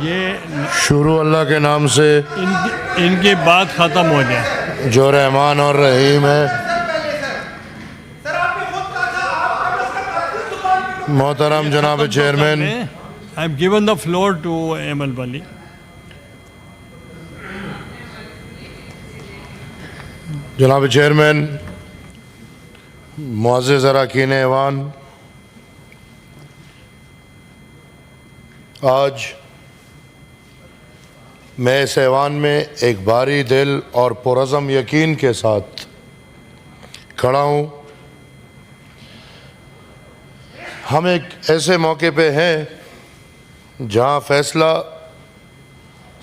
یہ شروع اللہ کے نام سے ان کی بات ختم ہو جائے. جو رحمان اور رحیم ہے. محترم جناب chairman, I have given the floor to Amal Wali. جناب چیئرمین, معزز اراکین ایوان, آج میں اس ایوان میں ایک بھاری دل اور پرعزم یقین کے ساتھ کھڑا ہوں. ہم ایک ایسے موقع پہ ہیں جہاں فیصلہ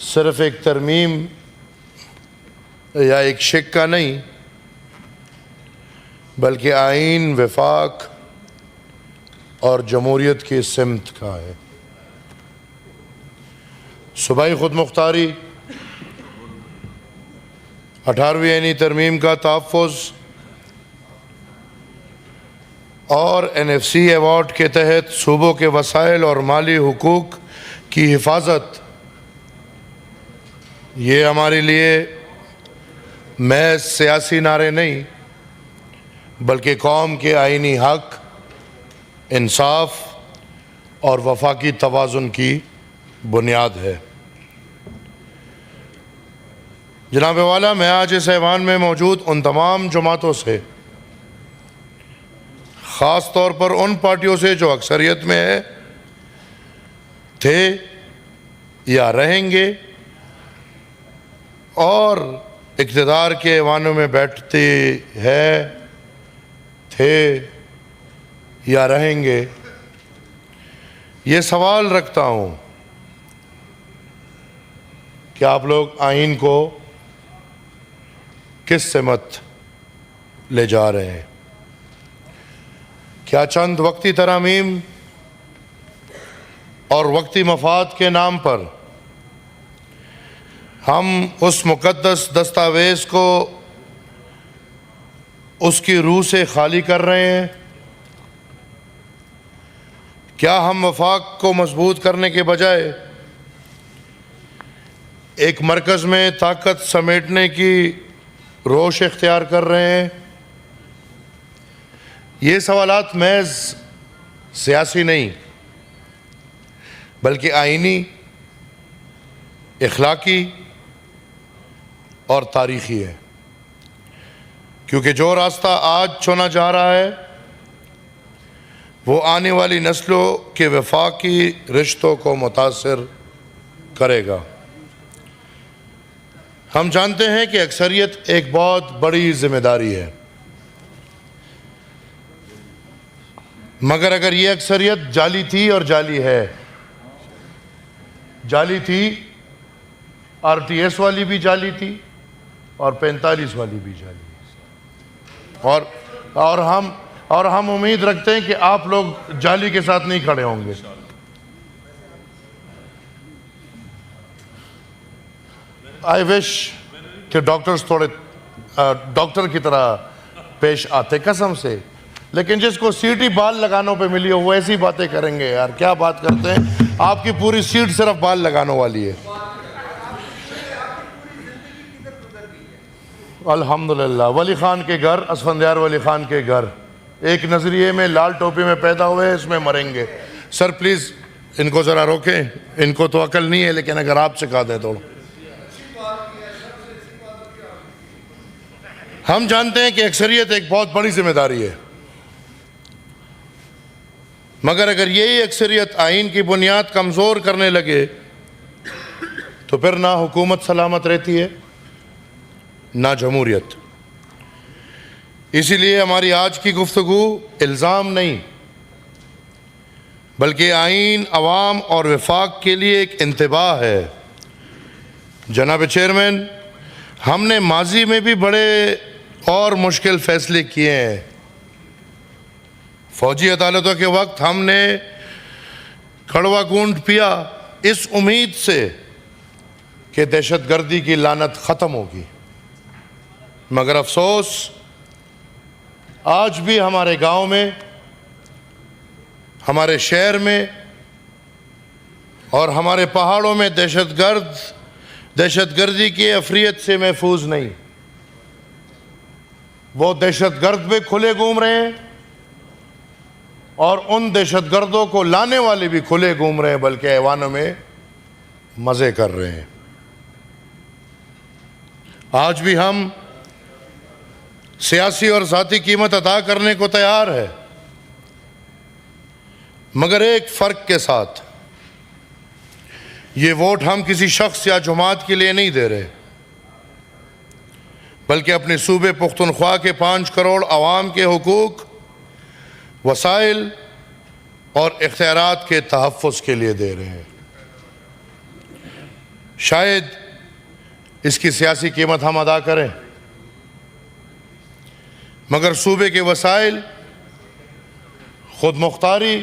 صرف ایک ترمیم یا ایک شق کا نہیں بلکہ آئین, وفاق اور جمہوریت کی سمت کا ہے. صوبائی خود مختاری, 18ویں آئینی ترمیم کا تحفظ اور NFC ایوارڈ کے تحت صوبوں کے وسائل اور مالی حقوق کی حفاظت, یہ ہمارے لیے محض سیاسی نعرے نہیں بلکہ قوم کے آئینی حق, انصاف اور وفاقی توازن کی بنیاد ہے. جناب والا, میں آج اس ایوان میں موجود ان تمام جماعتوں سے, خاص طور پر ان پارٹیوں سے جو اکثریت میں ہے, تھے یا رہیں گے اور اقتدار کے ایوانوں میں بیٹھتے ہیں, تھے یا رہیں گے, یہ سوال رکھتا ہوں کہ آپ لوگ آئین کو کس سمت لے جا رہے ہیں؟ کیا چند وقتی ترامیم اور وقتی مفاد کے نام پر ہم اس مقدس دستاویز کو اس کی روح سے خالی کر رہے ہیں؟ کیا ہم وفاق کو مضبوط کرنے کے بجائے ایک مرکز میں طاقت سمیٹنے کی روش اختیار کر رہے ہیں؟ یہ سوالات محض سیاسی نہیں بلکہ آئینی, اخلاقی اور تاریخی ہے, کیونکہ جو راستہ آج چنا جا رہا ہے وہ آنے والی نسلوں کے وفاقی رشتوں کو متاثر کرے گا. ہم جانتے ہیں کہ اکثریت ایک بہت بڑی ذمہ داری ہے, مگر اگر یہ اکثریت جعلی تھی اور جعلی ہے, جعلی تھی, RTS والی بھی جعلی تھی اور 45 والی بھی جعلی, اور ہم امید رکھتے ہیں کہ آپ لوگ جعلی کے ساتھ نہیں کھڑے ہوں گے. آئی وش کہ ڈاکٹرز تھوڑے ڈاکٹر کی طرح پیش آتے قسم سے, لیکن جس کو سیٹ ہی بال لگانوں پہ ملی ہو وہ ایسی باتیں کریں گے. یار کیا بات کرتے ہیں, آپ کی پوری سیٹ صرف بال لگانوں والی ہے. الحمدللہ, ولی خان کے گھر, اسفندیار ولی خان کے گھر, ایک نظریے میں لال ٹوپی میں پیدا ہوئے, اس میں مریں گے. سر پلیز ان کو ذرا روکیں, ان کو تو عقل نہیں ہے لیکن اگر آپ سکھا دیں تو. ہم جانتے ہیں کہ اکثریت ایک بہت بڑی ذمہ داری ہے, مگر اگر یہی اکثریت آئین کی بنیاد کمزور کرنے لگے تو پھر نہ حکومت سلامت رہتی ہے نہ جمہوریت. اسی لیے ہماری آج کی گفتگو الزام نہیں بلکہ آئین, عوام اور وفاق کے لیے ایک انتباہ ہے. جناب چیئرمین, ہم نے ماضی میں بھی بڑے اور مشکل فیصلے کیے ہیں. فوجی عدالتوں کے وقت ہم نے کڑوا گونٹ پیا اس امید سے کہ دہشت گردی کی لعنت ختم ہوگی, مگر افسوس آج بھی ہمارے گاؤں میں, ہمارے شہر میں اور ہمارے پہاڑوں میں دہشت گردی کی افریت سے محفوظ نہیں. وہ دہشت گرد بھی کھلے گھوم رہے ہیں اور ان دہشت گردوں کو لانے والے بھی کھلے گھوم رہے ہیں، بلکہ ایوانوں میں مزے کر رہے ہیں. آج بھی ہم سیاسی اور ذاتی قیمت ادا کرنے کو تیار ہے، مگر ایک فرق کے ساتھ. یہ ووٹ ہم کسی شخص یا جماعت کے لیے نہیں دے رہے، بلکہ اپنے صوبے پختونخوا کے 5 کروڑ عوام کے حقوق، وسائل اور اختیارات کے تحفظ کے لیے دے رہے ہیں. شاید اس کی سیاسی قیمت ہم ادا کریں، مگر صوبے کے وسائل، خود مختاری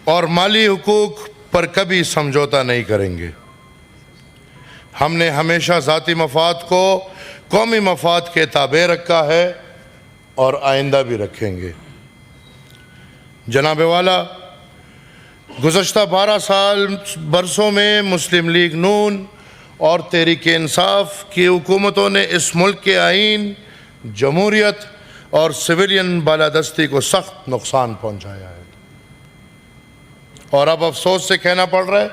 اور مالی حقوق پر کبھی سمجھوتا نہیں کریں گے. ہم نے ہمیشہ ذاتی مفاد کو قومی مفاد کے تابع رکھا ہے اور آئندہ بھی رکھیں گے. جناب والا، گزشتہ 12 برسوں میں مسلم لیگ نون اور تحریک انصاف کی حکومتوں نے اس ملک کے آئین، جمہوریت اور سویلین بالادستی کو سخت نقصان پہنچایا ہے. اور اب افسوس سے کہنا پڑ رہا ہے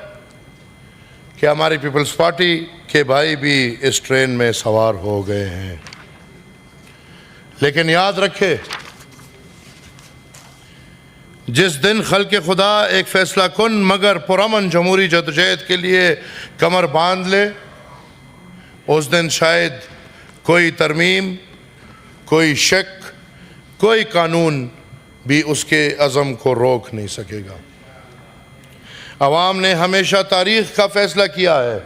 کہ ہماری پیپلز پارٹی کے بھائی بھی اس ٹرین میں سوار ہو گئے ہیں. لیکن یاد رکھے، جس دن خلق خدا ایک فیصلہ کن مگر پرامن جمہوری جدوجہد کے لیے کمر باندھ لے، اس دن شاید کوئی ترمیم، کوئی شک، کوئی قانون بھی اس کے عزم کو روک نہیں سکے گا. عوام نے ہمیشہ تاریخ کا فیصلہ کیا ہے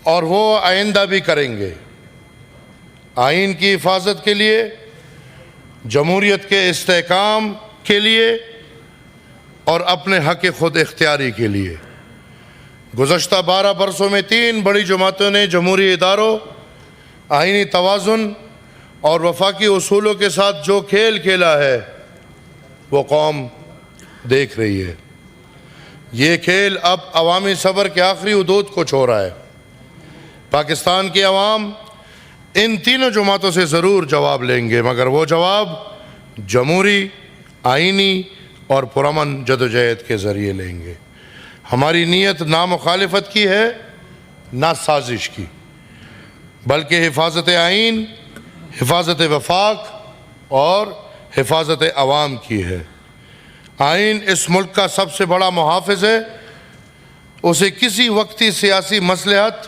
اور وہ آئندہ بھی کریں گے. آئین کی حفاظت کے لیے، جمہوریت کے استحکام کے لیے اور اپنے حق خود اختیاری کے لیے. گزشتہ 12 برسوں میں 3 بڑی جماعتوں نے جمہوری اداروں، آئینی توازن اور وفاقی اصولوں کے ساتھ جو کھیل کھیلا ہے وہ قوم دیکھ رہی ہے. یہ کھیل اب عوامی صبر کے آخری حدود کو چھو رہا ہے. پاکستان کی عوام ان تینوں جماعتوں سے ضرور جواب لیں گے، مگر وہ جواب جمہوری، آئینی اور پرامن جدوجہد کے ذریعے لیں گے. ہماری نیت نہ مخالفت کی ہے، نہ سازش کی، بلکہ حفاظت آئین، حفاظت وفاق اور حفاظت عوام کی ہے. آئین اس ملک کا سب سے بڑا محافظ ہے. اسے کسی وقتی سیاسی مصلحت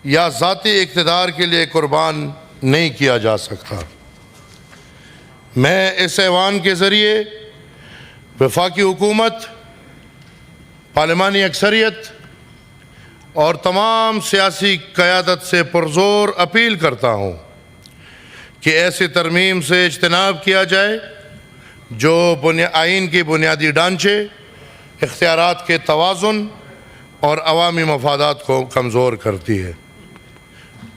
یا ذاتی اقتدار کے لیے قربان نہیں کیا جا سکتا. میں اس ایوان کے ذریعے وفاقی حکومت، پارلیمانی اکثریت اور تمام سیاسی قیادت سے پرزور اپیل کرتا ہوں کہ ایسی ترمیم سے اجتناب کیا جائے جو آئین کی بنیادی ڈھانچے، اختیارات کے توازن اور عوامی مفادات کو کمزور کرتی ہے.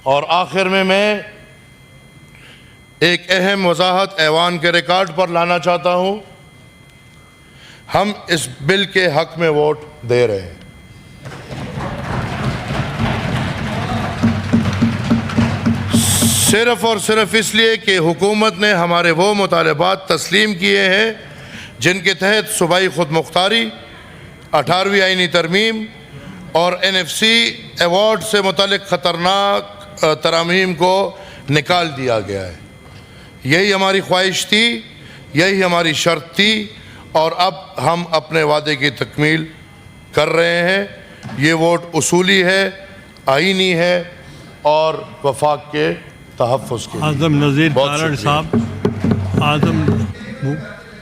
اور آخر میں ایک اہم وضاحت ایوان کے ریکارڈ پر لانا چاہتا ہوں. ہم اس بل کے حق میں ووٹ دے رہے ہیں. صرف اور صرف اس لیے کہ حکومت نے ہمارے وہ مطالبات تسلیم کیے ہیں جن کے تحت صوبائی خود مختاری، 18ویں آئینی ترمیم اور NFC ایوارڈ سے متعلق خطرناک ترامیم کو نکال دیا گیا ہے. یہی ہماری خواہش تھی، یہی ہماری شرط تھی، اور اب ہم اپنے وعدے کی تکمیل کر رہے ہیں. یہ ووٹ اصولی ہے، آئینی ہے اور وفاق کے تحفظ کے لیے. اعظم نذیر بہت کارڑ شکریہ. صاحب،